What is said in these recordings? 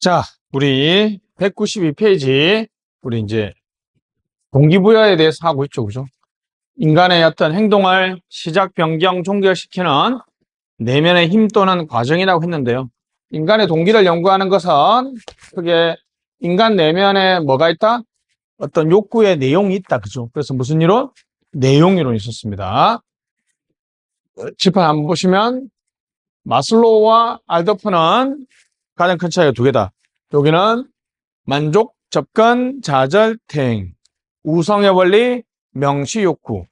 자, 우리 192페이지, 우리 이제 동기부여에 대해서 하고 있죠, 그죠? 인간의 어떤 행동을 시작, 변경, 종결시키는 내면의 힘 또는 과정이라고 했는데요. 인간의 동기를 연구하는 것은 크게 인간 내면에 뭐가 있다? 어떤 욕구의 내용이 있다, 그죠? 그래서 무슨 이론? 내용 이론이 있었습니다. 칠판 한번 보시면 마슬로우와 알더프는 가장 큰 차이가 두 개다. 여기는 만족, 접근, 좌절, 퇴행, 우성의 원리, 명시 욕구.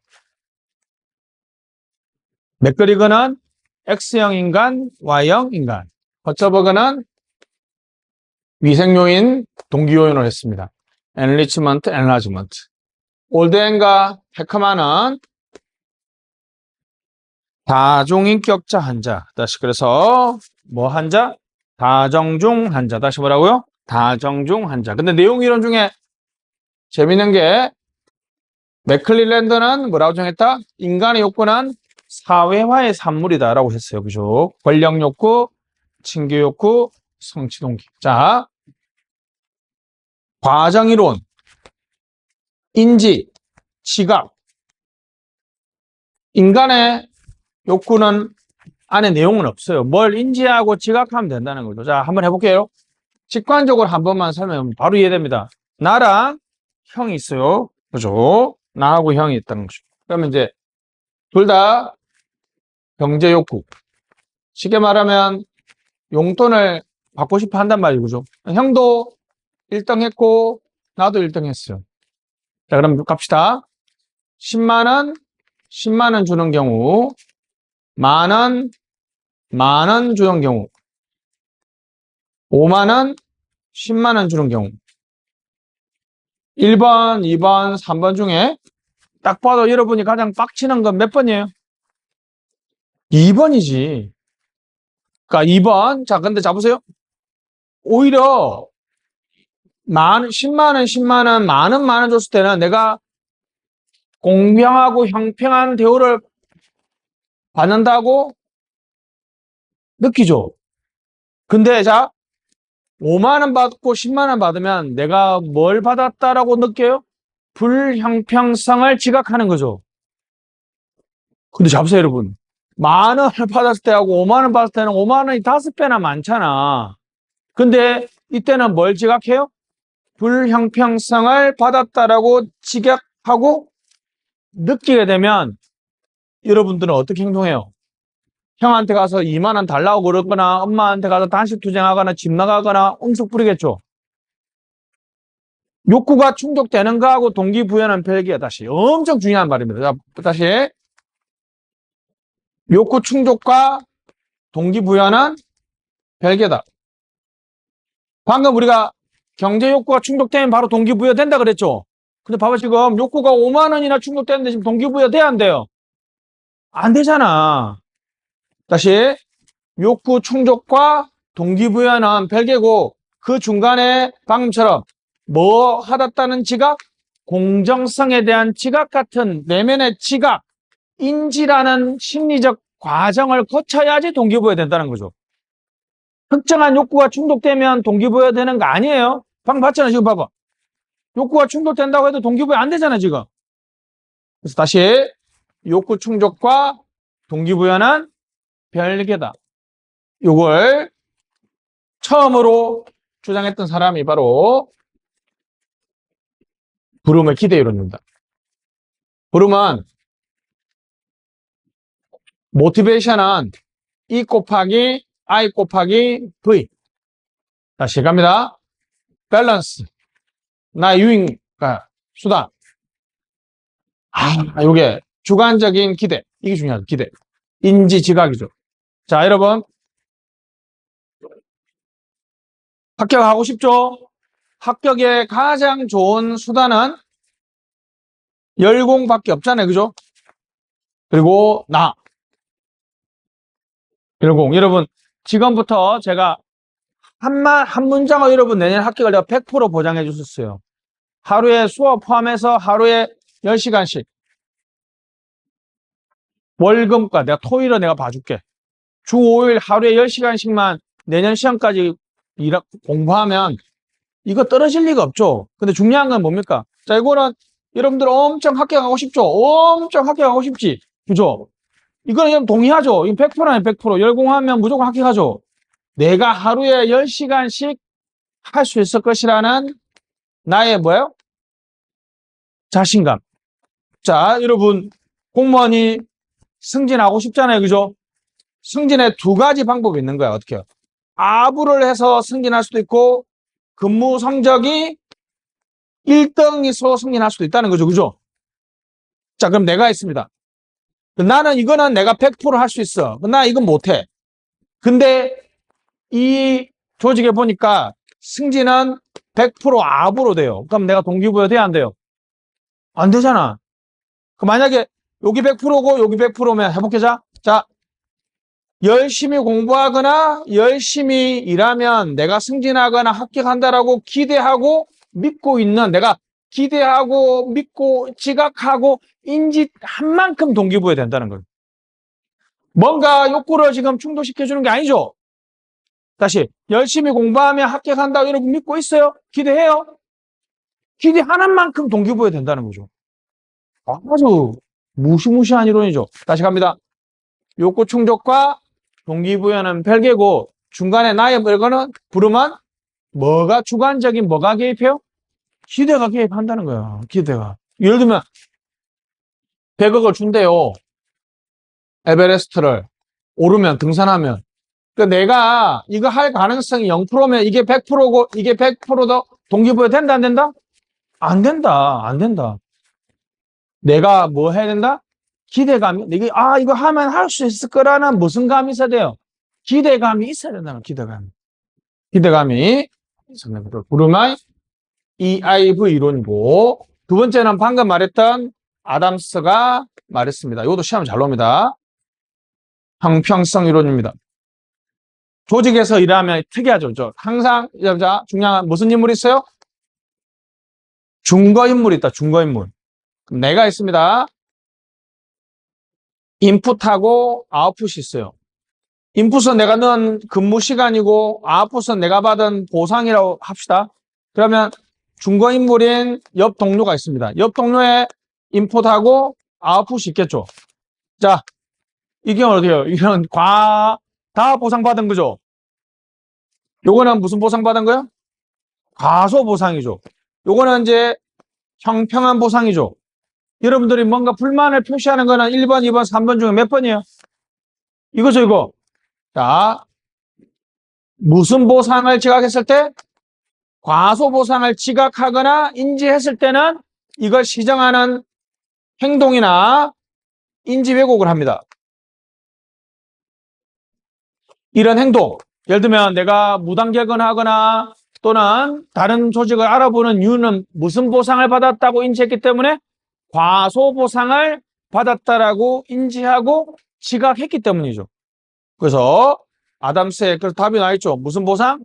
맥그리거는 X형 인간, Y형 인간. 허처버그는 위생요인, 동기요인을 했습니다. 엔리치먼트, 엔라지먼트. 올드앤과 헤크만은 다중인격자 환자. 다시 그래서 뭐 환자? 다정중 환자. 다시 뭐라고요? 다정중 환자. 근데 내용 이론 중에 재밌는 게 맥클릴랜드는 뭐라고 정했다? 인간의 욕구는 사회화의 산물이다라고 했어요. 그죠? 권력 욕구, 친교 욕구, 성취 동기. 자, 과정 이론, 인지, 시각. 인간의 욕구는 안에 내용은 없어요. 뭘 인지하고 지각하면 된다는 거죠. 자, 한번 해볼게요. 직관적으로 한 번만 설명하면 바로 이해됩니다. 나랑 형이 있어요. 그죠? 나하고 형이 있다는 거죠. 그러면 이제 둘 다 경제 욕구. 쉽게 말하면 용돈을 받고 싶어 한단 말이죠. 그죠? 형도 1등 했고 나도 1등 했어요. 자, 그럼 갑시다. 10만 원 주는 경우, 만 원 주는 경우, 5만 원, 10만 원 주는 경우. 1번, 2번, 3번 중에 딱 봐도 여러분이 가장 빡치는 건 몇 번이에요? 2번이지. 그러니까 2번. 자, 근데 잡으세요. 오히려 10만 원, 만 원 줬을 때는 내가 공평하고 형평한 대우를 받는다고 느끼죠. 근데 자, 5만 원 받고 10만 원 받으면 내가 뭘 받았다라고 느껴요? 불형평성을 지각하는 거죠. 근데 잡으세요, 여러분. 만 원을 받았을 때하고 5만 원 받았을 때는 5만 원이 5배나 많잖아. 근데 이때는 뭘 지각해요? 불형평성을 받았다라고 지각하고 느끼게 되면 여러분들은 어떻게 행동해요? 형한테 가서 2만 원 달라고 그러거나 엄마한테 가서 단식 투쟁하거나 집 나가거나 응석 부리겠죠. 욕구가 충족되는 거하고 동기부여는 별개야. 다시 엄청 중요한 말입니다. 자, 다시 욕구 충족과 동기부여는 별개다. 방금 우리가 경제 욕구가 충족되면 바로 동기부여 된다 그랬죠. 근데 봐봐, 지금 욕구가 5만 원이나 충족되는데 지금 동기부여 돼야 안 돼요? 안 되잖아. 다시 욕구 충족과 동기부여는 별개고 그 중간에 방금처럼 뭐 하았다는 지각, 공정성에 대한 지각 같은 내면의 지각, 인지라는 심리적 과정을 거쳐야지 동기부여 된다는 거죠. 특정한 욕구가 충족되면 동기부여 되는 거 아니에요. 방금 봤잖아. 지금 봐봐. 욕구가 충족된다고 해도 동기부여 안 되잖아 지금. 그래서 다시 욕구 충족과 동기부여는 별개다. 이걸 처음으로 주장했던 사람이 바로 브룸의 기대 이론입니다. 브룸은 모티베이션은 E 곱하기 I 곱하기 V. 다시 갑니다. 밸런스. 나 유인, 수단. 요게 주관적인 기대. 이게 중요하죠. 기대. 인지 지각이죠. 자, 여러분. 합격하고 싶죠? 합격에 가장 좋은 수단은 열공밖에 없잖아요. 그죠? 그리고 열공. 여러분, 지금부터 제가 한 문장을 여러분 내년 합격을 내가 100% 보장해 주셨어요. 하루에 수업 포함해서 하루에 10시간씩. 월금과 내가 토요일에 내가 봐줄게. 주 5일 하루에 10시간씩만 내년 시험까지 공부하면 이거 떨어질 리가 없죠. 근데 중요한 건 뭡니까? 자, 이거는 여러분들 엄청 합격하고 싶죠? 엄청 합격하고 싶지? 그죠? 이거는 여러분 동의하죠? 이거 100%아니에요, 100%. 열공하면 무조건 합격하죠? 내가 하루에 10시간씩 할 수 있을 것이라는 나의 뭐예요? 자신감. 자, 여러분, 공무원이 승진하고 싶잖아요. 그죠? 승진에 두 가지 방법이 있는 거야. 어떻게 해요? 아부를 해서 승진할 수도 있고, 근무 성적이 1등이서 승진할 수도 있다는 거죠. 그죠? 자, 그럼 내가 있습니다. 나는 이거는 내가 100% 할 수 있어. 나 이건 못해. 근데 이 조직에 보니까 승진은 100% 아부로 돼요. 그럼 내가 동기부여 돼야 안 돼요? 안 되잖아. 만약에 여기 100%고 여기 100%면 해볼게자. 자, 열심히 공부하거나 열심히 일하면 내가 승진하거나 합격한다라고 기대하고 믿고 있는, 내가 기대하고 믿고 지각하고 인지한 만큼 동기부여 된다는 거예요. 뭔가 욕구를 지금 충족시켜주는 게 아니죠. 다시 열심히 공부하면 합격한다고 여러분 믿고 있어요? 기대해요? 기대하는 만큼 동기부여 된다는 거죠. 아주 무시무시한 이론이죠. 다시 갑니다. 욕구 충족과 동기부여는 별개고 중간에 나의 이거는 부르면 뭐가 주관적인 뭐가 개입해요? 기대가 개입한다는 거야. 기대가. 예를 들면 100억을 준대요. 에베레스트를 오르면 등산하면. 그러니까 내가 이거 할 가능성이 0%면 이게 100%고 이게 100%더 동기부여 된다 안 된다? 안 된다. 안 된다. 내가 뭐 해야 된다? 기대감이, 이게, 이거 하면 할 수 있을 거라는 무슨 감이 있어야 돼요? 기대감이 있어야 된다는 기대감이. 기대감이 있어야 된다. 부르마이 EIV 이론이고, 두 번째는 방금 말했던 아담스가 말했습니다. 이것도 시험 잘 나옵니다. 형평성 이론입니다. 조직에서 일하면 특이하죠. 항상, 중요한 무슨 인물이 있어요? 중거인물이 있다. 중거인물. 그럼 내가 있습니다. 인풋하고 아웃풋이 있어요. 인풋은 내가 넣은 근무 시간이고 아웃풋은 내가 받은 보상이라고 합시다. 그러면 중거인물인 옆 동료가 있습니다. 옆 동료의 인풋하고 아웃풋이 있겠죠. 자, 이게 어디예요? 이건 다 보상받은 거죠. 요거는 무슨 보상받은 거예요? 과소 보상이죠. 요거는 이제 형평한 보상이죠. 여러분들이 뭔가 불만을 표시하는 거는 1번, 2번, 3번 중에 몇 번이에요? 이거죠, 이거. 자, 무슨 보상을 지각했을 때? 과소 보상을 지각하거나 인지했을 때는 이걸 시정하는 행동이나 인지 왜곡을 합니다. 이런 행동, 예를 들면 내가 무단결근하거나 또는 다른 조직을 알아보는 이유는 무슨 보상을 받았다고 인지했기 때문에 과소 보상을 받았다라고 인지하고 지각했기 때문이죠. 그래서 아담스의 그 답이 나있죠. 무슨 보상?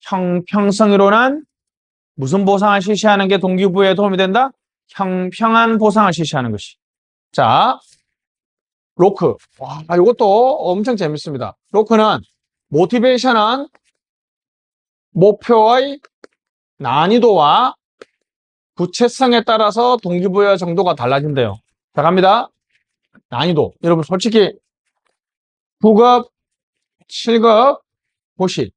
형평성 이론은 무슨 보상을 실시하는 게 동기부여에 도움이 된다? 형평한 보상을 실시하는 것이. 자, 로크. 와, 이것도 엄청 재밌습니다. 로크는 모티베이션은 목표의 난이도와 구체성에 따라서 동기부여 정도가 달라진대요. 자, 갑니다. 난이도. 여러분, 솔직히 9급, 7급, 고시.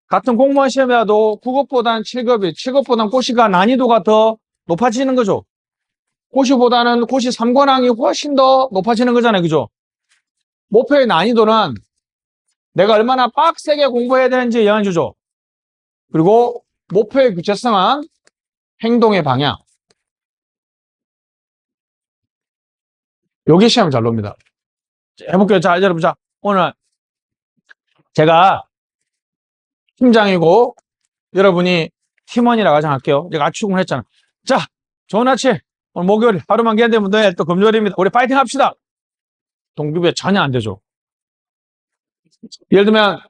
같은 공무원 시험이라도 9급보다는 7급이, 7급보다는 고시가 난이도가 더 높아지는 거죠. 고시보다는 고시 3관왕이 훨씬 더 높아지는 거잖아요. 그죠? 목표의 난이도는 내가 얼마나 빡세게 공부해야 되는지 영향을 주죠. 그리고 목표의 구체성은 행동의 방향. 여기 시험 잘 놉니다. 해볼게요. 자, 여러분, 자, 오늘 제가 팀장이고 여러분이 팀원이라고 가정할게요. 제가 아침 출근했잖아. 자, 좋은 아침. 오늘 목요일 하루만 기다리면 내일 또 금요일입니다. 우리 파이팅 합시다. 동기부여 전혀 안 되죠. 예를 들면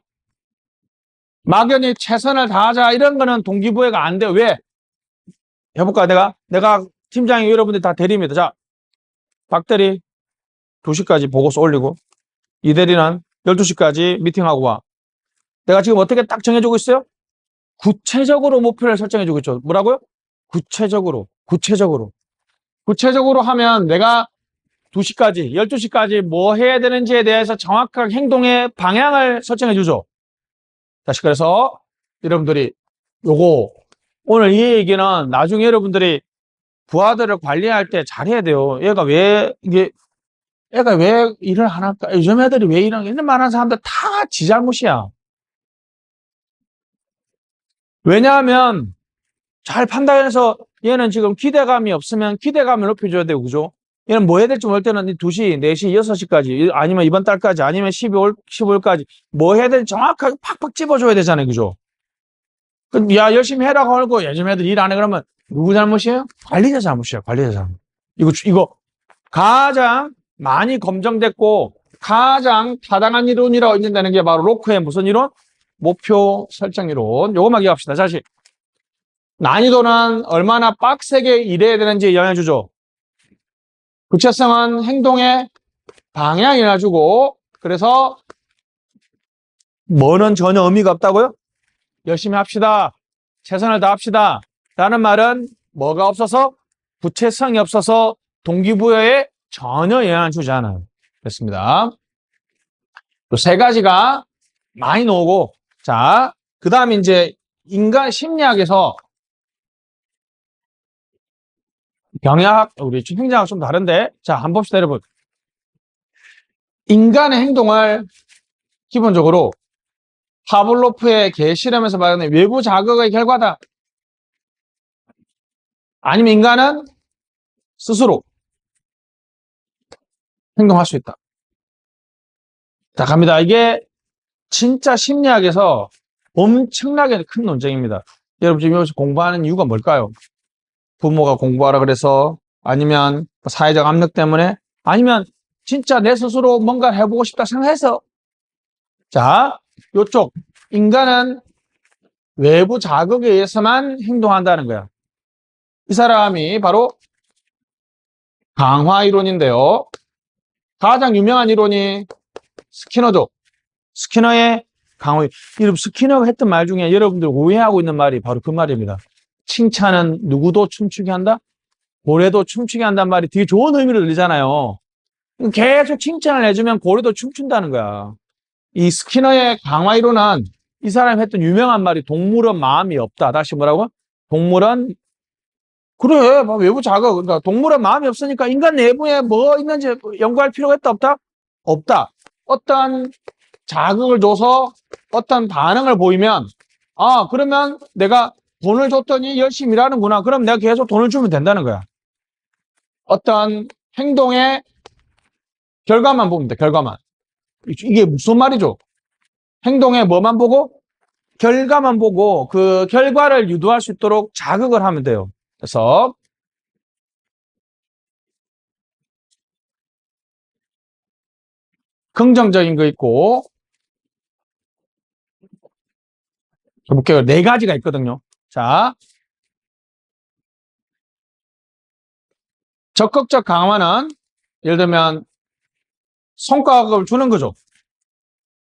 막연히 최선을 다하자 이런 거는 동기부여가 안 돼요. 왜? 해볼까? 내가 팀장이 여러분들 다 대리입니다. 자, 박 대리 2시까지 보고서 올리고 이 대리는 12시까지 미팅하고 와. 내가 지금 어떻게 딱 정해주고 있어요? 구체적으로 목표를 설정해주고 있죠. 뭐라고요? 구체적으로. 구체적으로 하면 내가 2시까지, 12시까지 뭐 해야 되는지에 대해서 정확한 행동의 방향을 설정해주죠. 다시 그래서 여러분들이 요거 오늘 이 얘기는 나중에 여러분들이 부하들을 관리할 때 잘해야 돼요. 얘가 왜 일을 안 할까? 요즘 애들이 왜 이런 말하는 사람들 다 지 잘못이야. 왜냐하면 잘 판단해서 얘는 지금 기대감이 없으면 기대감을 높여줘야 되고, 그죠? 얘는 뭐 해야 될지 모를 때는 2시, 4시, 6시까지, 아니면 이번 달까지, 아니면 12월까지 뭐 해야 될지 정확하게 팍팍 집어줘야 되잖아요, 그죠? 야, 열심히 해라고 하고 요즘 애들 일 안 해. 그러면 누구 잘못이에요? 관리자 잘못이야, 관리자 잘못. 이거 가장 많이 검증됐고 가장 타당한 이론이라고 인정되는 게 바로 로크의 무슨 이론? 목표 설정 이론. 요것만 기억합시다. 다시. 난이도는 얼마나 빡세게 일해야 되는지 영향 주죠. 구체성은 행동의 방향이나 주고, 그래서 뭐는 전혀 의미가 없다고요? 열심히 합시다. 최선을 다합시다. 라는 말은 뭐가 없어서? 구체성이 없어서 동기부여에 전혀 영향을 주지 않아요. 그렇습니다. 또 3가지가 많이 나오고, 자, 그 다음에 이제 인간 심리학에서 경영학, 우리 행정학 좀 다른데, 자, 한번 봅시다, 여러분. 인간의 행동을 기본적으로 파블로프의 개 실험에서 발견된 외부 자극의 결과다. 아니면 인간은 스스로 행동할 수 있다. 자, 갑니다. 이게 진짜 심리학에서 엄청나게 큰 논쟁입니다. 여러분 지금 여기서 공부하는 이유가 뭘까요? 부모가 공부하라 그래서, 아니면 사회적 압력 때문에, 아니면 진짜 내 스스로 뭔가 해보고 싶다 생각해서. 자, 요쪽 인간은 외부 자극에 의해서만 행동한다는 거야. 이 사람이 바로 강화 이론인데요. 가장 유명한 이론이 스키너죠. 스키너의 강화. 여러분, 스키너가 했던 말 중에 여러분들 오해하고 있는 말이 바로 그 말입니다. 칭찬은 누구도 춤추게 한다? 고래도 춤추게 한다는 말이 되게 좋은 의미로 들리잖아요. 계속 칭찬을 해주면 고래도 춤춘다는 거야. 이 스키너의 강화 이론은 이 사람이 했던 유명한 말이 동물은 마음이 없다. 다시 뭐라고? 동물은 그래, 외부 자극. 그러니까 동물은 마음이 없으니까 인간 내부에 뭐 있는지 연구할 필요가 있다, 없다? 없다. 어떤 자극을 줘서 어떤 반응을 보이면, 아, 그러면 내가 돈을 줬더니 열심히 일하는구나. 그럼 내가 계속 돈을 주면 된다는 거야. 어떤 행동의 결과만 보면 돼, 결과만. 이게 무슨 말이죠? 행동의 뭐만 보고? 결과만 보고 그 결과를 유도할 수 있도록 자극을 하면 돼요. 그래서 긍정적인 거 있고, 볼게요. 4가지가 있거든요. 자, 적극적 강화는 예를 들면 성과급을 주는 거죠.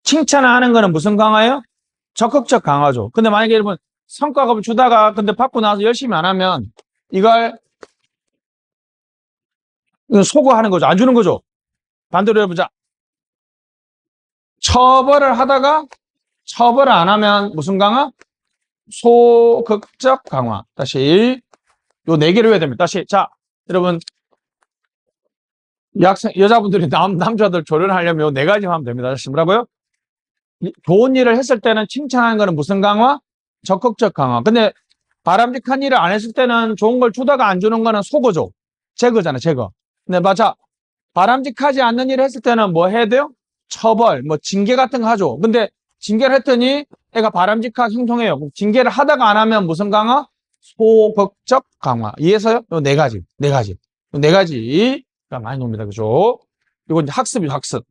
칭찬을 하는 거는 무슨 강화예요? 적극적 강화죠. 근데 만약에 여러분 성과급을 주다가 근데 받고 나서 열심히 안 하면 이걸 소거하는 거죠. 안 주는 거죠. 반대로 해보자. 처벌을 하다가 처벌을 안 하면 무슨 강화? 소극적 강화. 다시 요 4개를 해야 됩니다. 다시. 자, 여러분 여자분들이 남자들 조련하려면 4가지 하면 됩니다. 다시 뭐라고요? 좋은 일을 했을 때는 칭찬하는 거는 무슨 강화? 적극적 강화. 근데 바람직한 일을 안 했을 때는 좋은 걸 주다가 안 주는 거는 소거죠. 제거잖아, 제거. 근데 맞아. 바람직하지 않는 일을 했을 때는 뭐 해야 돼요? 처벌, 뭐 징계 같은 거 하죠. 근데 징계를 했더니 애가 바람직하게 행동해요. 징계를 하다가 안 하면 무슨 강화? 소극적 강화. 이해해서요? 요 4가지. 4가지. 요 4가지가 많이 나옵니다. 그죠? 이건 이제 학습이죠, 학습.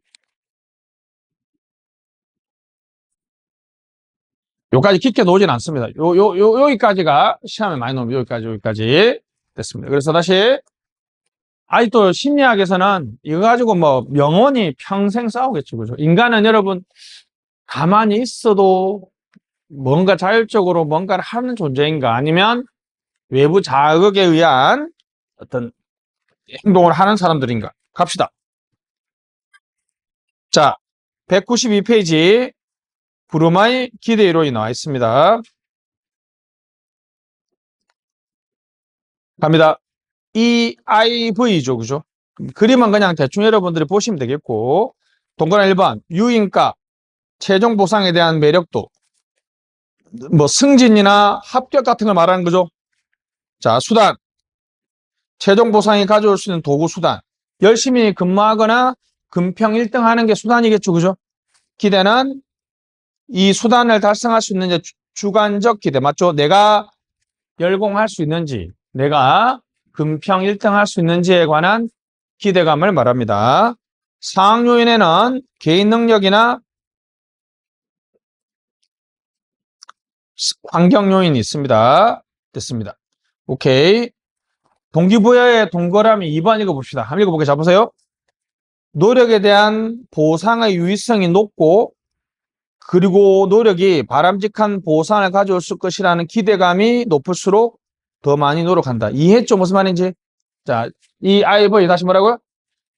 요까지 깊게 놓으진 않습니다. 여기까지가 시험에 많이 나옵니다. 여기까지. 됐습니다. 그래서 다시, 아직도 심리학에서는 이거 가지고 뭐 영원히 평생 싸우겠죠. 그죠? 인간은 여러분, 가만히 있어도 뭔가 자율적으로 뭔가를 하는 존재인가 아니면 외부 자극에 의한 어떤 행동을 하는 사람들인가? 갑시다. 자, 192페이지 브루마의 기대 이론이 나와 있습니다. 갑니다. EIV죠, 그죠? 그림은 그냥 대충 여러분들이 보시면 되겠고, 동그란 1번, 유인가, 최종 보상에 대한 매력도, 뭐 승진이나 합격 같은 걸 말하는 거죠. 자, 수단, 최종 보상이 가져올 수 있는 도구 수단, 열심히 근무하거나 금평 1등 하는 게 수단이겠죠, 그죠? 기대는 이 수단을 달성할 수 있는 주관적 기대, 맞죠? 내가 열공할 수 있는지, 내가 금평 1등 할 수 있는지에 관한 기대감을 말합니다. 상황 요인에는 개인 능력이나 환경 요인이 있습니다. 됐습니다. 오케이. 동기부여의 동그라미 2번 읽어봅시다. 한번 읽어보게 잡으세요. 노력에 대한 보상의 유의성이 높고 그리고 노력이 바람직한 보상을 가져올 것이라는 기대감이 높을수록 더 많이 노력한다. 이해했죠? 무슨 말인지? 자, 이 아이버이 다시 뭐라고요?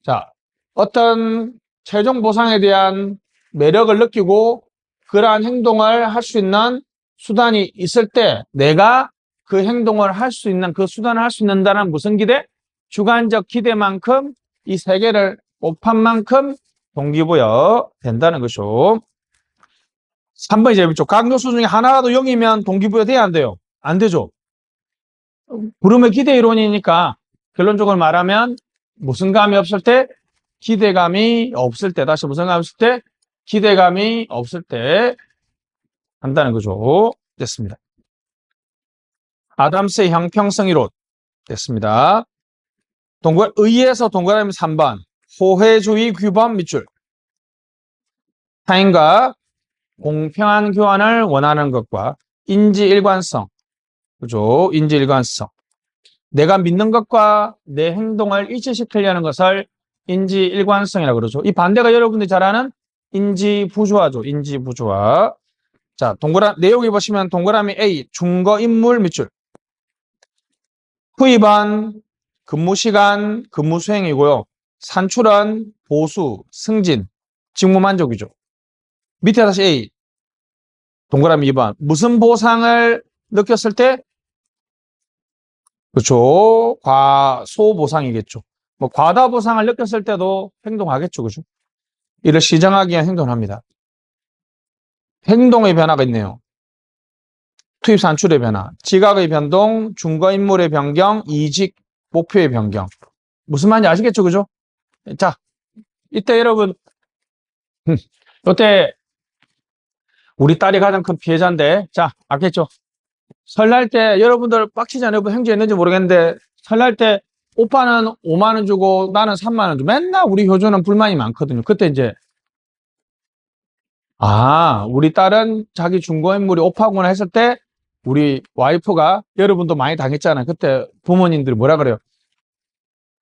자, 어떤 최종 보상에 대한 매력을 느끼고 그러한 행동을 할 수 있는 수단이 있을 때 내가 그 행동을 할 수 있는 그 수단을 할 수 있는다는 무슨 기대? 주관적 기대만큼 이 세 개를 곱한 만큼 동기부여 된다는 것이죠. 3번이 제일 죠 각 요소 중에 하나라도 0이면 동기부여 돼야 안 돼요? 안 되죠. 부름의 기대 이론이니까 결론적으로 말하면 무슨 감이 없을 때? 기대감이 없을 때. 다시 무슨 감이 없을 때? 기대감이 없을 때 한다는 거죠. 됐습니다. 아담스의 형평성 이론 됐습니다. 의에서 동그라미 3번 호혜주의 규범 밑줄 타인과 공평한 교환을 원하는 것과 인지일관성 그죠? 인지일관성 내가 믿는 것과 내 행동을 일치시키려는 것을 인지일관성이라고 그러죠. 이 반대가 여러분들이 잘 아는 인지부조화죠. 인지부조화. 자, 내용이 보시면 동그라미 A, 중거인물 밑줄. 투입은 근무시간, 근무수행이고요. 산출은 보수, 승진, 직무만족이죠. 밑에 다시 A, 동그라미 2번. 무슨 보상을 느꼈을 때? 그렇죠. 소보상이겠죠. 뭐 과다 보상을 느꼈을 때도 행동하겠죠. 그죠? 이를 시정하기 위한 행동을 합니다. 행동의 변화가 있네요. 투입 산출의 변화, 지각의 변동, 중거인물의 변경, 이직 목표의 변경. 무슨 말인지 아시겠죠? 그죠? 자, 이때 여러분 이때 우리 딸이 가장 큰 피해자인데 자, 알겠죠? 설날 때 여러분들 빡치지 않아요? 행주했는지 모르겠는데 설날 때 오빠는 5만 원 주고 나는 3만 원 주고 맨날 우리 효주는 불만이 많거든요. 그때 이제 우리 딸은 자기 중고인물이 오빠구나 했을 때 우리 와이프가 여러분도 많이 당했잖아요. 그때 부모님들이 뭐라 그래요?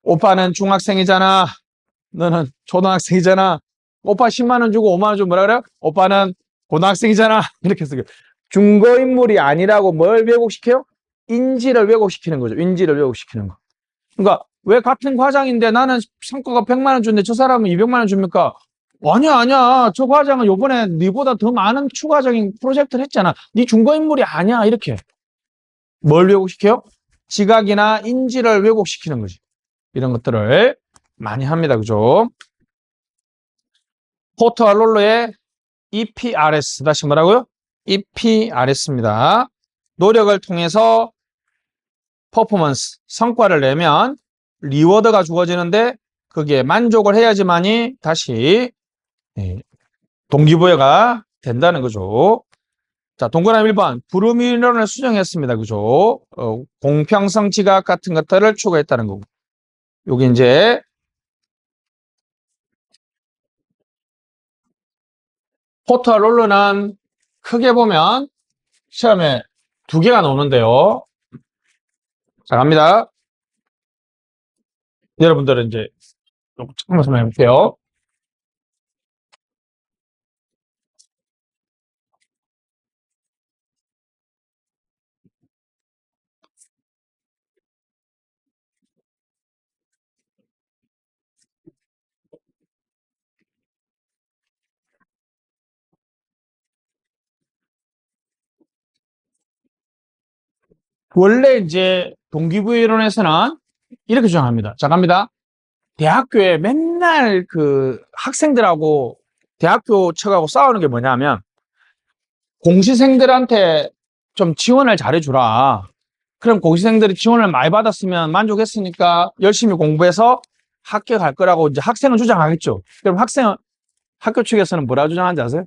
오빠는 중학생이잖아. 너는 초등학생이잖아. 오빠 10만 원 주고 5만 원 주고 뭐라 그래요? 오빠는 고등학생이잖아. 이렇게 해서 중고인물이 아니라고 뭘 왜곡시켜요? 인지를 왜곡시키는 거죠. 인지를 왜곡시키는 거. 그러니까 왜 같은 과장인데 나는 성과가 100만 원 주는데 저 사람은 200만 원 줍니까? 아니야. 저 과장은 요번에 네보다 더 많은 추가적인 프로젝트를 했잖아. 네 중고인물이 아니야. 이렇게. 뭘 왜곡시켜요? 지각이나 인지를 왜곡시키는 거지. 이런 것들을 많이 합니다. 그죠? 포터 롤러의 EPRS. 다시 뭐라고요? EPRS입니다. 노력을 통해서 퍼포먼스, 성과를 내면 리워드가 주어지는데 그게 만족을 해야지만이 다시 동기부여가 된다는 거죠. 자, 동그라미 1번 브루미론을 수정했습니다. 그죠? 공평성 지각 같은 것들을 추가했다는 거고. 여기 이제 포터 롤러는 크게 보면 시험에 2개가 나오는데요. 자, 갑니다. 여러분들은 이제 조금 설명해 볼게요. 원래 이제 동기부여 이론에서는 이렇게 주장합니다. 자, 갑니다. 대학교에 맨날 그 학생들하고 대학교 측하고 싸우는 게 뭐냐면 공시생들한테 좀 지원을 잘해주라. 그럼 공시생들이 지원을 많이 받았으면 만족했으니까 열심히 공부해서 합격할 거라고 이제 학생은 주장하겠죠. 그럼 학교 측에서는 뭐라 주장하는지 아세요?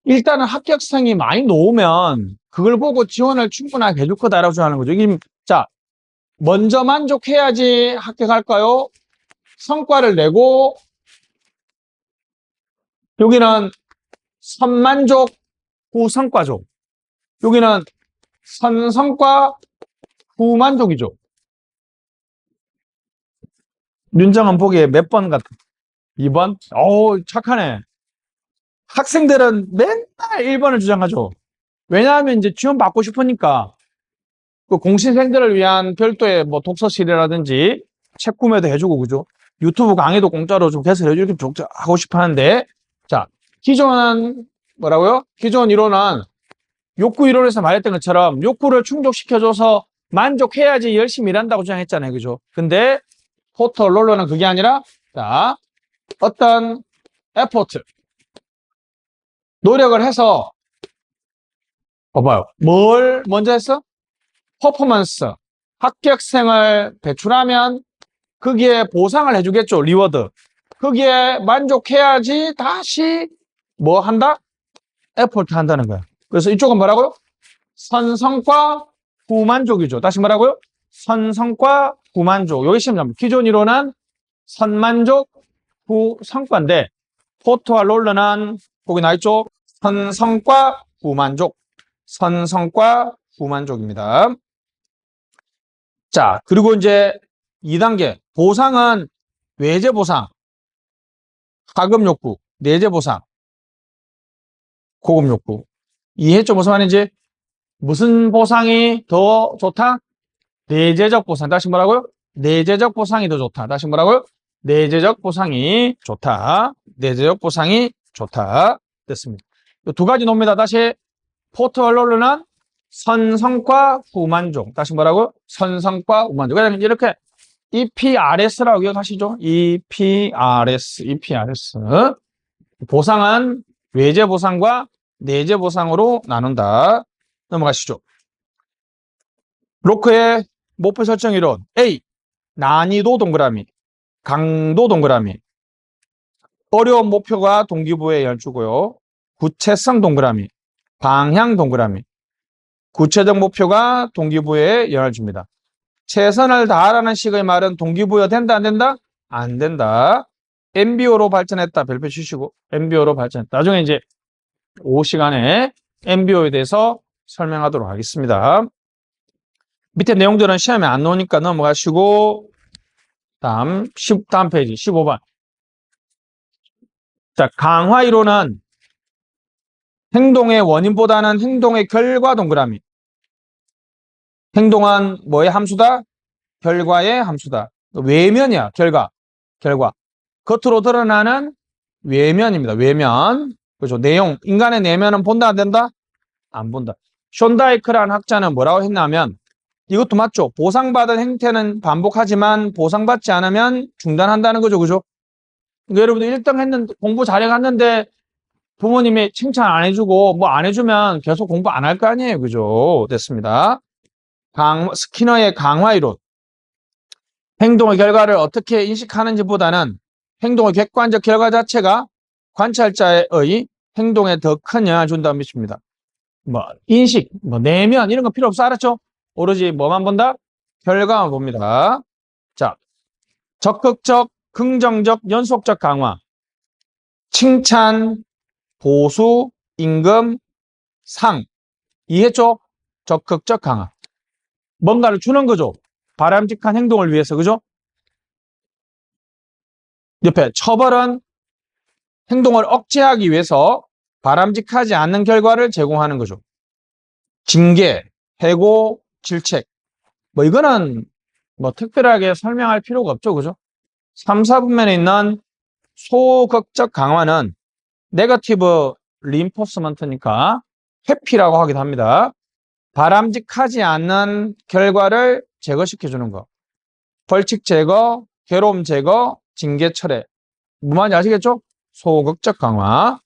일단은 합격생이 많이 놓으면 그걸 보고 지원을 충분하게 해줄 거다라고 주장하는 거죠. 자, 먼저 만족해야지 합격할까요? 성과를 내고 여기는 선만족 후 성과죠. 여기는 선성과 후 만족이죠. 윤정은 보기에 몇 번 같아? 2번? 어우, 착하네. 학생들은 맨날 1번을 주장하죠. 왜냐하면 이제 지원 받고 싶으니까 그 공시생들을 위한 별도의 뭐 독서실이라든지 책 구매도 해주고 그죠? 유튜브 강의도 공짜로 좀 개설해주고 하고 싶어 하는데 자, 기존은 뭐라고요? 기존 이론은 욕구 이론에서 말했던 것처럼 욕구를 충족시켜줘서 만족해야지 열심히 일한다고 주장했잖아요. 그죠? 근데 포터 롤러는 그게 아니라 자, 어떤 에포트 노력을 해서 봐봐요. 뭘 먼저 했어? 퍼포먼스 합격생을 배출하면 거기에 보상을 해주겠죠. 리워드. 거기에 만족해야지 다시 뭐 한다? 에포트 한다는 거야. 그래서 이쪽은 뭐라고요? 선성과 후만족이죠. 다시 뭐라고요? 선성과 후만족. 여기 시험장 기존 이론은 선만족 후성과인데 포터와 롤러는 거기 나있죠? 선성과 후만족. 선성과 후만족입니다. 자, 그리고 이제 2단계 보상은 외제 보상, 하급 욕구, 내재 보상, 고급 욕구. 이해했죠? 무슨 말인지? 무슨 보상이 더 좋다? 내재적 보상. 다시 뭐라고요? 내재적 보상이 더 좋다. 다시 뭐라고요? 내재적 보상이 좋다. 내재적 보상이 좋다. 됐습니다. 두 가지 놉니다. 다시 포터 롤러는 선성과 후만족. 다시 뭐라고요? 선성과 후만족. 그냥 이렇게 EPRS라고 기억하시죠? EPRS. 보상은 외제 보상과 내재 보상으로 나눈다. 넘어가시죠. 로크의 목표 설정 이론. A. 난이도 동그라미, 강도 동그라미. 어려운 목표가 동기부여에 영향을 주고요. 구체성 동그라미, 방향 동그라미. 구체적 목표가 동기부여에 영향을 줍니다. 최선을 다하라는 식의 말은 동기부여 된다, 안 된다? 안 된다. MBO로 발전했다. 별표 치시고 MBO로 발전했다. 나중에 이제 오후 시간에 MBO에 대해서 설명하도록 하겠습니다. 밑에 내용들은 시험에 안 나오니까 넘어가시고 다음 페이지 15번. 자, 강화 이론은 행동의 원인보다는 행동의 결과 동그라미. 행동은 뭐의 함수다? 결과의 함수다. 외면이야. 결과. 겉으로 드러나는 외면입니다. 외면. 그렇죠. 내용. 인간의 내면은 본다, 안 된다? 안 본다. 션다이크라는 학자는 뭐라고 했냐면 이것도 맞죠. 보상받은 행태는 반복하지만 보상받지 않으면 중단한다는 거죠. 그죠? 그러니까 여러분들 1등 했는데, 공부 잘해갔는데 부모님이 칭찬 안 해주고 뭐 안 해주면 계속 공부 안 할 거 아니에요. 그죠? 됐습니다. 스키너의 강화 이론. 행동의 결과를 어떻게 인식하는지 보다는 행동의 객관적 결과 자체가 관찰자의 행동에 더 큰 영향을 준다고 믿습니다. 뭐 인식, 뭐 내면 이런 거 필요 없어. 알았죠? 오로지 뭐만 본다? 결과만 봅니다. 자, 적극적, 긍정적, 연속적 강화. 칭찬, 보수, 임금, 상. 이해했죠? 적극적 강화. 뭔가를 주는 거죠. 바람직한 행동을 위해서. 그죠? 옆에 처벌은 행동을 억제하기 위해서 바람직하지 않는 결과를 제공하는 거죠. 징계, 해고, 질책. 뭐 이거는 뭐 특별하게 설명할 필요가 없죠. 그죠? 3, 4분면에 있는 소극적 강화는 네거티브 리인포스먼트니까 회피라고 하기도 합니다. 바람직하지 않는 결과를 제거시켜주는 거. 벌칙 제거, 괴로움 제거, 징계 철회. 뭐 말인지 아시겠죠? 소극적 강화.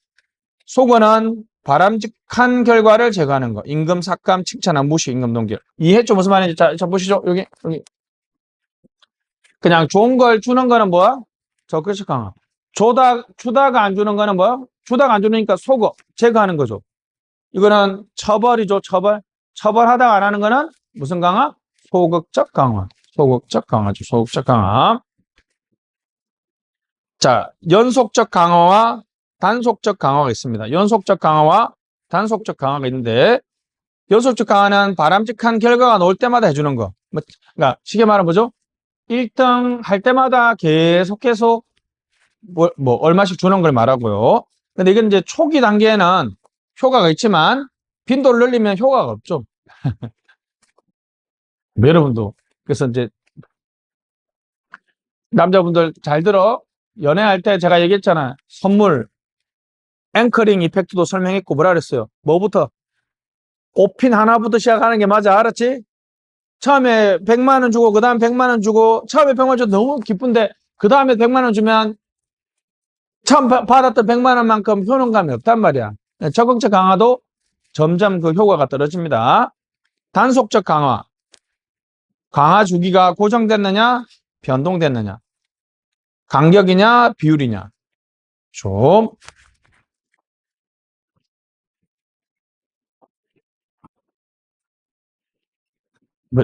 소거는 바람직한 결과를 제거하는 거. 임금 삭감, 칭찬함, 무시, 임금 동결. 이해했죠? 무슨 말인지. 자, 보시죠. 여기. 그냥 좋은 걸 주는 거는 뭐야? 적극적 강화. 주다가 안 주는 거는 뭐야? 주다가 안 주니까 소거, 제거하는 거죠. 이거는 처벌이죠. 처벌하다가 안 하는 거는 무슨 강화? 소극적 강화. 소극적 강화죠. 소극적 강화. 자, 연속적 강화와 단속적 강화가 있습니다. 연속적 강화와 단속적 강화가 있는데, 연속적 강화는 바람직한 결과가 나올 때마다 해주는 거. 그러니까 쉽게 말하면 뭐죠? 1등 할 때마다 계속 얼마씩 주는 걸 말하고요. 근데 이건 이제 초기 단계에는 효과가 있지만 빈도를 늘리면 효과가 없죠. 여러분도. 그래서 이제 남자분들 잘 들어. 연애할 때 제가 얘기했잖아. 선물, 앵커링 이펙트도 설명했고 뭐라 그랬어요? 뭐부터? 꽃핀 하나부터 시작하는 게 맞아. 알았지? 처음에 100만 원 주고 그 다음 100만 원 주고 처음에 100만 원 줘도 너무 기쁜데 그 다음에 100만 원 주면 처음 받았던 100만 원만큼 효능감이 없단 말이야. 적극적 강화도 점점 그 효과가 떨어집니다. 단속적 강화. 강화 주기가 고정됐느냐, 변동됐느냐. 간격이냐, 비율이냐. 좀.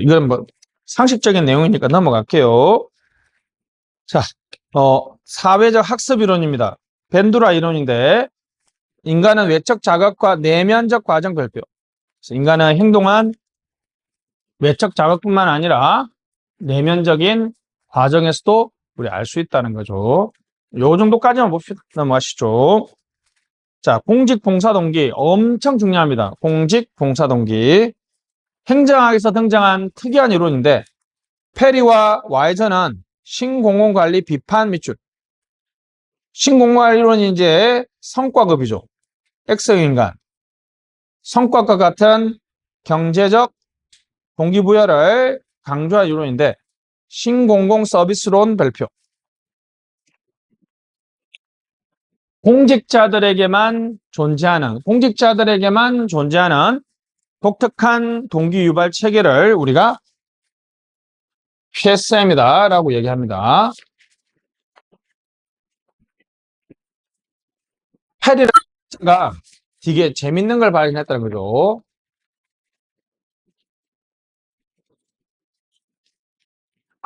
이건 상식적인 내용이니까 넘어갈게요. 자, 사회적 학습 이론입니다. 벤두라 이론인데, 인간은 외적 자극과 내면적 과정 별표. 그래서 인간은 행동한 외적 자극뿐만 아니라 내면적인 과정에서도 우리 알 수 있다는 거죠. 요 정도까지만 봅시다. 넘어가시죠. 자, 공직 봉사 동기 엄청 중요합니다. 공직 봉사 동기. 행정학에서 등장한 특이한 이론인데 페리와 와이저는 신공공관리 비판 밑줄. 신공공관리 이론이 이제 성과급이죠. X인간. 성과급 같은 경제적 동기부여를 강조한 이론인데 신공공 서비스론 별표. 공직자들에게만 존재하는 독특한 동기 유발 체계를 우리가 PSM이다 라고 얘기합니다. 페리가 되게 재밌는 걸 발견했다는 거죠.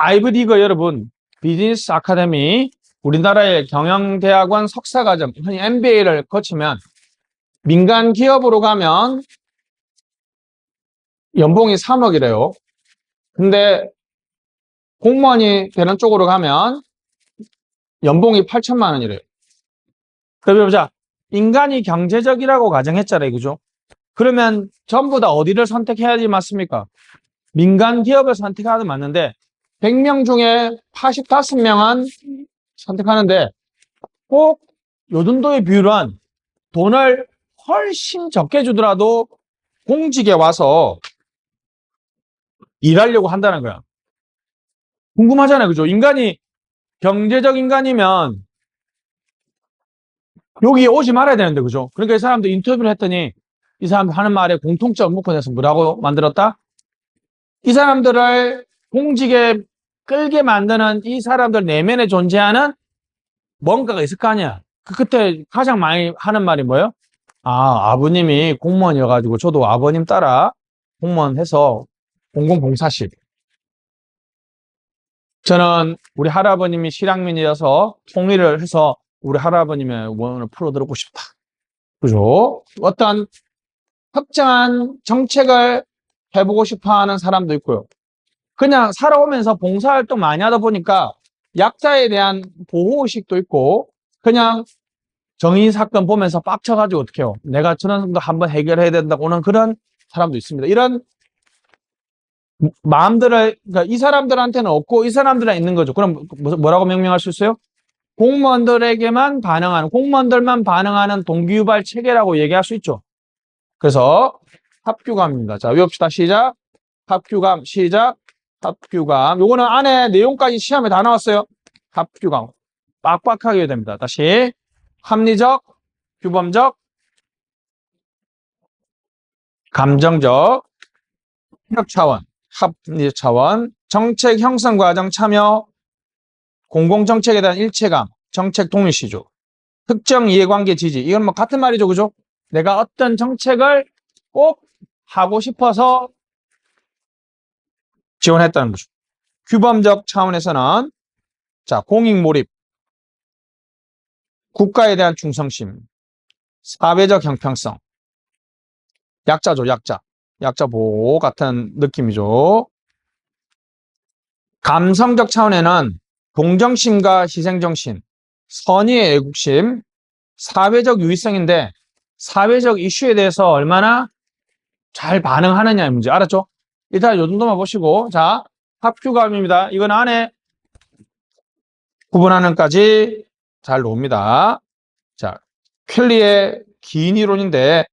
아이브리그 여러분, 비즈니스 아카데미, 우리나라의 경영대학원 석사과정, 흔히 MBA를 거치면 민간 기업으로 가면 연봉이 3억이래요. 근데 공무원이 되는 쪽으로 가면 연봉이 8천만 원이래요. 그럼 보자. 인간이 경제적이라고 가정했잖아요. 그죠? 그러면 전부 다 어디를 선택해야지 맞습니까? 민간 기업을 선택하는 맞는데 100명 중에 85명은 선택하는데 꼭 요 정도의 비율은 돈을 훨씬 적게 주더라도 공직에 와서 일하려고 한다는 거야. 궁금하잖아요. 그죠? 인간이 경제적 인간이면 여기 오지 말아야 되는데, 그죠? 그러니까 이 사람도 인터뷰를 했더니 이 사람들 하는 말에 공통점 묶어내서 뭐라고 만들었다? 이 사람들을 공직에 끌게 만드는 이 사람들 내면에 존재하는 뭔가가 있을 거 아니야. 그때 가장 많이 하는 말이 뭐예요? 아, 아버님이 공무원이어가지고 저도 아버님 따라 공무원 해서 공공봉사실. 저는 우리 할아버님이 실향민이어서 통일을 해서 우리 할아버님의 원을 풀어드리고 싶다. 그죠? 어떤 특정한 정책을 해보고 싶어 하는 사람도 있고요. 그냥 살아오면서 봉사활동 많이 하다 보니까 약자에 대한 보호의식도 있고, 그냥 정의사건 보면서 빡쳐가지고 어떻게 해요? 내가 저런 거 한번 해결해야 된다고 하는 그런 사람도 있습니다. 이런 마음들을, 그러니까 이 사람들한테는 없고 이 사람들은 있는 거죠. 그럼 뭐라고 명명할 수 있어요? 공무원들에게만 반응하는, 공무원들만 반응하는 동기유발 체계라고 얘기할 수 있죠. 그래서 합규감입니다. 자, 외웁시다. 시작. 합규감, 시작. 합규감. 요거는 안에 내용까지 시험에 다 나왔어요. 합규감. 빡빡하게 해야 됩니다. 다시. 합리적, 규범적, 감정적, 협력 차원, 합리적 차원, 정책 형성 과정 참여, 공공정책에 대한 일체감, 정책 동일시주, 특정 이해관계 지지. 이건 뭐 같은 말이죠. 그죠? 내가 어떤 정책을 꼭 하고 싶어서 지원했다는 거죠. 규범적 차원에서는 자, 공익 몰입, 국가에 대한 충성심, 사회적 형평성, 약자죠, 약자. 약자 보호 같은 느낌이죠. 감성적 차원에는 동정심과 희생정신, 선의의 애국심, 사회적 유의성인데 사회적 이슈에 대해서 얼마나 잘 반응하느냐의 문제. 알았죠? 일단 요 정도만 보시고 자, 합규감입니다. 이건 안에 구분하는까지 잘 나옵니다. 자, 켈리의 긴 이론인데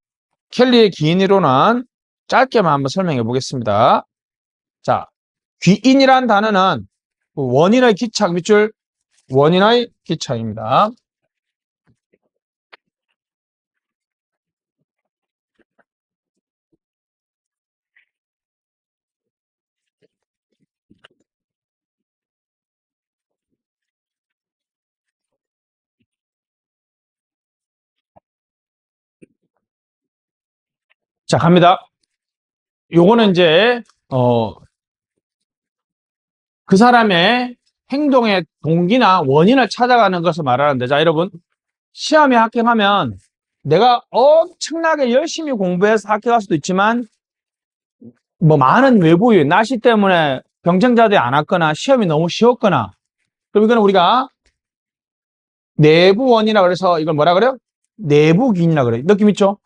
켈리의 긴 이론은 짧게만 한번 설명해 보겠습니다. 자, 귀인이란 단어는 원인의 기착 밑줄 원인의 기착입니다. 자, 갑니다. 요거는 이제 그 사람의 행동의 동기나 원인을 찾아가는 것을 말하는데, 자, 여러분, 시험에 합격하면 내가 엄청나게 열심히 공부해서 합격할 수도 있지만, 뭐, 많은 외부 요인, 날씨 때문에 경쟁자들이 안 왔거나, 시험이 너무 쉬웠거나, 그럼 이거는 우리가 내부 원인이라 그래서 이걸 뭐라 그래요? 내부 기인이라 그래요. 느낌 있죠?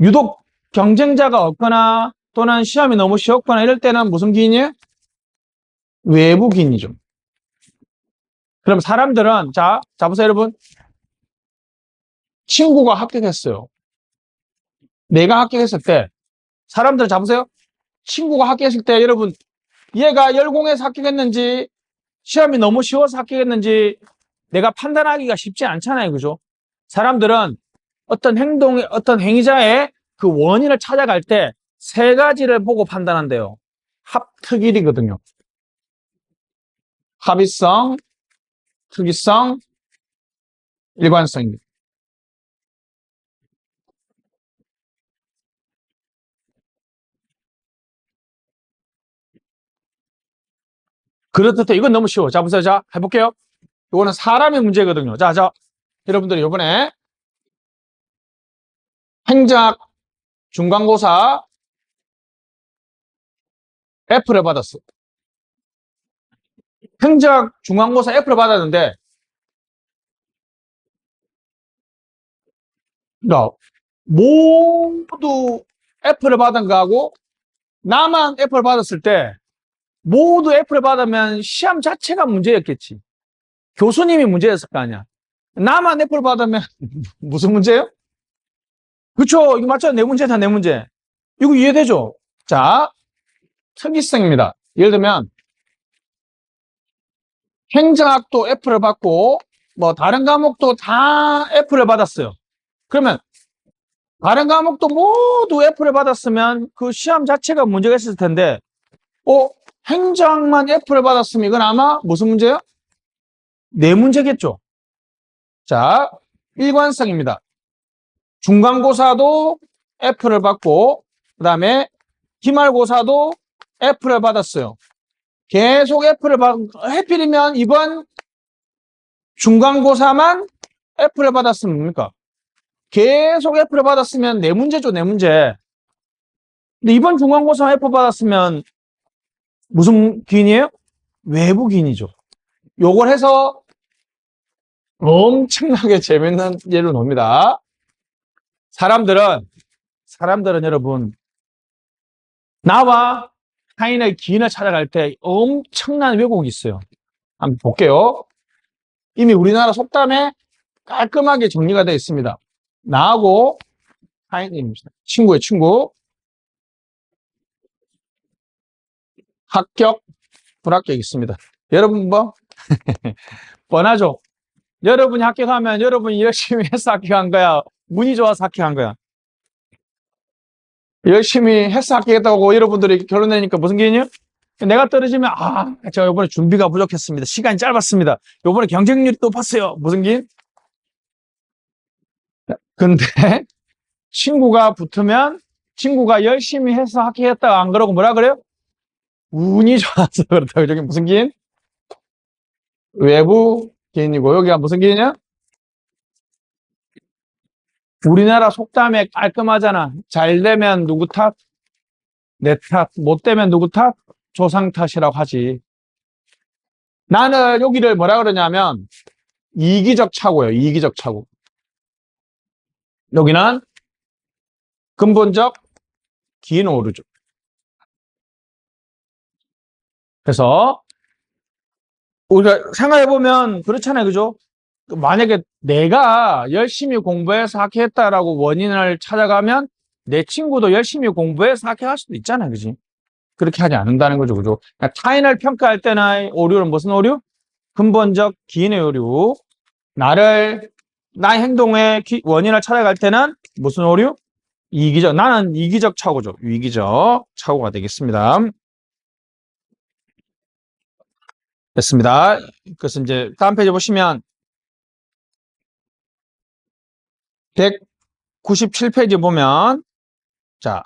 유독 경쟁자가 없거나, 또는 시험이 너무 쉬웠거나 이럴 때는 무슨 기인이에요? 외부 기인이죠. 그럼 사람들은 자 보세요 여러분. 친구가 합격했어요. 내가 합격했을 때 사람들 잡으세요. 친구가 합격했을 때 여러분 얘가 열공해서 합격했는지 시험이 너무 쉬워서 합격했는지 내가 판단하기가 쉽지 않잖아요. 그죠? 사람들은 어떤 행동의 어떤 행위자의 그 원인을 찾아갈 때 세 가지를 보고 판단한대요. 합특일이거든요. 합의성, 특이성, 일관성입니다. 그렇듯 이건 너무 쉬워. 자, 보세요. 자, 해볼게요. 이거는 사람의 문제거든요. 자, 여러분들이 이번에 행정학 중간고사 F를 받았어. 행정학 중간고사 F를 받았는데, 모두 F를 받은 거하고 나만 F를 받았을 때 모두 F를 받으면 시험 자체가 문제였겠지. 교수님이 문제였을 거 아니야. 나만 F를 받으면 무슨 문제예요? 그쵸? 이거 맞죠? 내 문제다, 내 문제. 이거 이해되죠? 자, 특이성입니다. 예를 들면 행정학도 F를 받고 뭐 다른 과목도 다 F를 받았어요. 그러면 다른 과목도 모두 F를 받았으면 그 시험 자체가 문제가 있을 텐데 행정학만 F를 받았으면 이건 아마 무슨 문제예요? 내 문제겠죠. 자, 일관성입니다. 중간고사도 F를 받고 그 다음에 기말고사도 F를 받았어요. 계속 F를 해필이면 이번 중간고사만 F를 받았으면 뭡니까? 계속 F를 받았으면 내 문제죠, 내 문제. 근데 이번 중간고사 F 받았으면 무슨 기인이에요? 외부 기인이죠. 요걸 해서 엄청나게 재밌는 예를 놉니다. 사람들은 여러분, 나와 타인의 기인을 찾아갈 때 엄청난 왜곡이 있어요. 한번 볼게요. 이미 우리나라 속담에 깔끔하게 정리가 되어 있습니다. 나하고 타인입니다. 친구의 친구. 합격, 불합격 있습니다. 여러분 뭐 뻔하죠? 여러분이 합격하면 여러분이 열심히 해서 합격한 거야? 운이 좋아서 합격한 거야? 열심히 해서 합격했다고 여러분들이 결론 내니까 무슨 개념? 내가 떨어지면 제가 이번에 준비가 부족했습니다. 시간이 짧았습니다. 이번에 경쟁률이 높았어요. 무슨 개? 근데 친구가 붙으면 친구가 열심히 해서 합격했다고 안 그러고 뭐라 그래요? 운이 좋아서 그렇다고. 저게 무슨 기인? 외부 기인이고, 여기가 무슨 기인이야? 우리나라 속담에 깔끔하잖아. 잘 되면 누구 탓? 내 탓. 못 되면 누구 탓? 조상 탓이라고 하지. 나는 여기를 뭐라 그러냐면 이기적 착오예요. 이기적 착오. 여기는 근본적 기인 오르죠. 그래서 우리가 생각해보면 그렇잖아요. 그죠? 만약에 내가 열심히 공부해서 합격했다라고 원인을 찾아가면 내 친구도 열심히 공부해서 합격할 수도 있잖아요. 그지? 그렇게 하지 않는다는 거죠. 그죠? 그러니까 타인을 평가할 때나 오류는 무슨 오류? 근본적 기인의 오류. 나의 행동의 원인을 찾아갈 때는 무슨 오류? 나는 이기적 착오죠. 위기적 착오가 되겠습니다. 됐습니다. 그래서 이제 다음 페이지 보시면 197페이지 보면 자,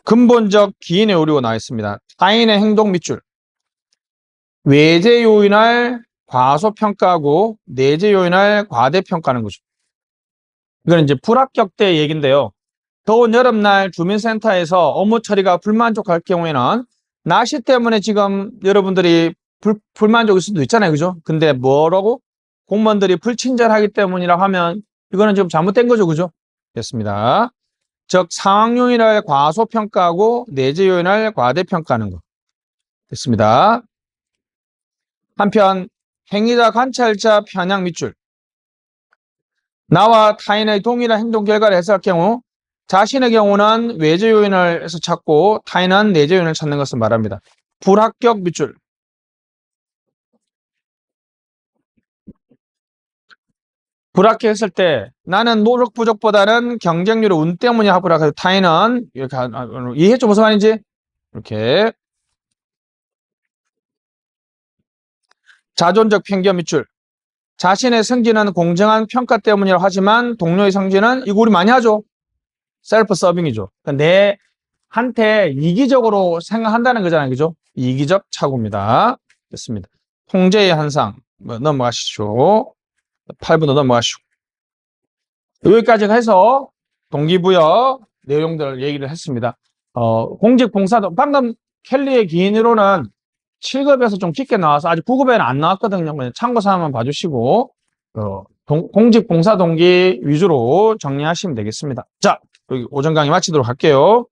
근본적 기인의 오류가 나와 있습니다. 타인의 행동 밑줄. 외제 요인을 과소평가하고 내재 요인을 과대평가하는 거죠. 이건 이제 불합격 때 얘기인데요. 더운 여름날 주민센터에서 업무 처리가 불만족할 경우에는 날씨 때문에 지금 여러분들이 불만족일 수도 있잖아요. 그죠? 근데 뭐라고? 공무원들이 불친절하기 때문이라고 하면 이거는 지금 잘못된 거죠. 그죠? 됐습니다. 즉 상황 요인을 과소평가하고 내재 요인을 과대평가하는 거. 됐습니다. 한편 행위자 관찰자 편향 밑줄. 나와 타인의 동일한 행동 결과를 해석할 경우 자신의 경우는 외제 요인을 해서 찾고 타인은 내재 요인을 찾는 것을 말합니다. 불합격 밑줄. 불합격했을 때 나는 노력 부족보다는 경쟁률의 운 때문에 합격해서 타인은 이렇게 이해했죠? 무슨 말인지? 이렇게 자존적 편견 밑줄. 자신의 성진은 공정한 평가 때문이라고 하지만 동료의 성진은 이거 우리 많이 하죠? 셀프 서빙이죠. 그러니까 내한테 이기적으로 생각한다는 거잖아요. 그죠? 이기적 착오입니다. 됐습니다. 통제의 현상 넘어가시죠. 8번도 넘어가시고. 여기까지 해서 동기부여 내용들 얘기를 했습니다. 공직봉사도 방금 켈리의 기인으로는 7급에서 좀 깊게 나와서 아직 9급에는 안 나왔거든요. 참고사항만 봐주시고 공직봉사 동기 위주로 정리하시면 되겠습니다. 자, 여기 오전 강의 마치도록 할게요.